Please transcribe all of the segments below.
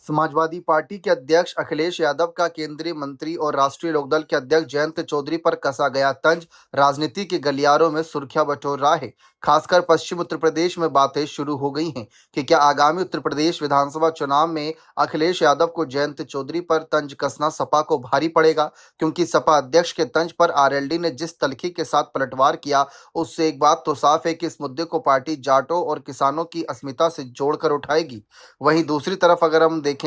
Samajwadi party के अध्यक्ष अखिलेश यादव का केंद्रीय मंत्री और राष्ट्रीय लोकदल के अध्यक्ष जयंत चौधरी पर कसा गया तंज राजनीति के गलियारों में सुर्खियां बटोर रहा है। खासकर पश्चिम उत्तर प्रदेश में बातें शुरू हो गई हैं कि क्या आगामी उत्तर प्रदेश विधानसभा चुनाव में अखिलेश यादव को जयंत चौधरी पर तंज कसना सपा को भारी पड़ेगा, क्योंकि सपा अध्यक्ष के तंज पर आरएलडी ने जिस तलखी के साथ पलटवार किया, उससे एक बात तो साफ है कि इस मुद्दे को पार्टी जाटों और किसानों की अस्मिता से जोड़कर उठाएगी। वहीं दूसरी तरफ अगर हम देखें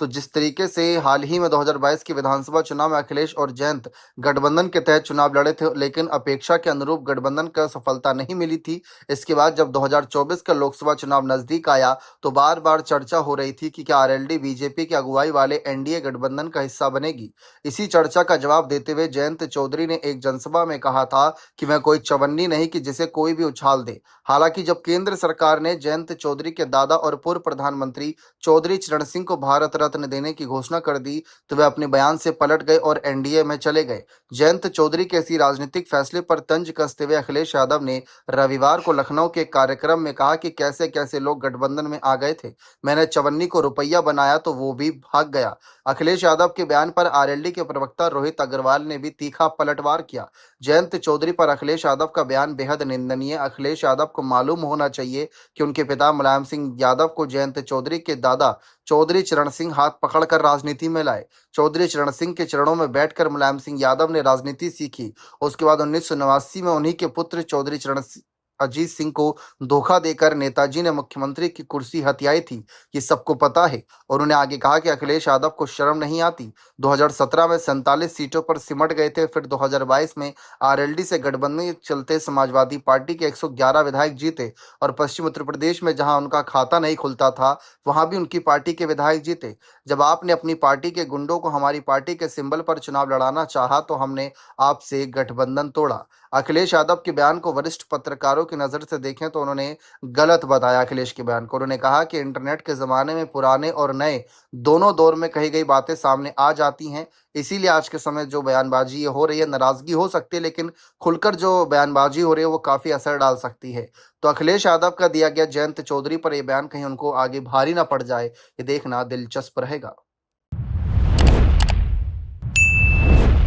तो जिस तरीके से हाल ही में 2022 के विधानसभा चुनाव में अखिलेश और जयंत गठबंधन के तहत चुनाव लड़े थे, लेकिन अपेक्षा के अनुरूप गठबंधन का सफलता नहीं मिली थी। इसके बाद जब 2024 का लोकसभा चुनाव नजदीक आया तो बार बार चर्चा हो रही थी कि क्या आरएलडी बीजेपी की अगुवाई वाले एनडीए गठबंधन का हिस्सा बनेगी। इसी चर्चा का जवाब देते हुए जयंत चौधरी ने एक जनसभा में कहा था कि मैं कोई चवन्नी नहीं कि जिसे कोई भी उछाल दे। हालांकि जब केंद्र सरकार ने जयंत चौधरी के दादा और पूर्व प्रधानमंत्री चौधरी चरण सिंह को भारत रत्न देने की घोषणा कर दी तो वे अपने बयान से पलट गए और एनडीए में चले गए। जयंत चौधरी के इसी राजनीतिक फैसले पर तंज कसते हुए अखिलेश यादव ने रविवार को लखनऊ के एक कार्यक्रम में कहा कि कैसे कैसे लोग गठबंधन में आ गए थे, मैंने चवन्नी को रुपया बनाया तो वो भी भाग गया। अखिलेश यादव के बयान पर आरएलडी के प्रवक्ता रोहित अग्रवाल ने भी तीखा पलटवार किया। जयंत चौधरी पर अखिलेश यादव का बयान बेहद निंदनीय। अखिलेश यादव को मालूम होना चाहिए कि उनके पिता मुलायम सिंह यादव को जयंत चौधरी के दादा चौधरी चरण सिंह हाथ पकड़कर राजनीति में लाए। चौधरी चरण सिंह के चरणों में बैठकर मुलायम सिंह यादव ने राजनीति सीखी। उसके बाद 1989 में उन्हीं के पुत्र चौधरी चरण अजीत सिंह को धोखा देकर नेताजी ने मुख्यमंत्री की कुर्सी हथियाई थी, ये सबको पता है। और उन्हें आगे कहा कि अखिलेश यादव को शर्म नहीं आती। 2017 में 47 सीटों पर सिमट गए थे, फिर 2022 में आरएलडी से गठबंधन के चलते समाजवादी पार्टी के 111 विधायक जीते और पश्चिम उत्तर प्रदेश में जहां उनका खाता नहीं खुलता था वहां भी उनकी पार्टी के विधायक जीते। जब आपने अपनी पार्टी के गुंडों को हमारी पार्टी के सिंबल पर चुनाव लड़ाना चाहा तो हमने आपसे गठबंधन तोड़ा। अखिलेश यादव के बयान को वरिष्ठ पत्रकारों की नजर से देखें तो उन्होंने गलत बताया। अखिलेश के बयान को उन्होंने कहा कि इंटरनेट के जमाने में पुराने और नए दोनों दौर में कही गई बातें सामने आ जाती हैं, इसीलिए आज के समय जो बयानबाजी ये हो रही है, नाराजगी हो सकती है लेकिन खुलकर जो बयानबाजी हो रही है वो काफी असर डाल सकती है। तो अखिलेश यादव का दिया गया जयंत चौधरी पर यह बयान कहीं उनको आगे भारी ना पड़ जाए, ये देखना दिलचस्प रहेगा।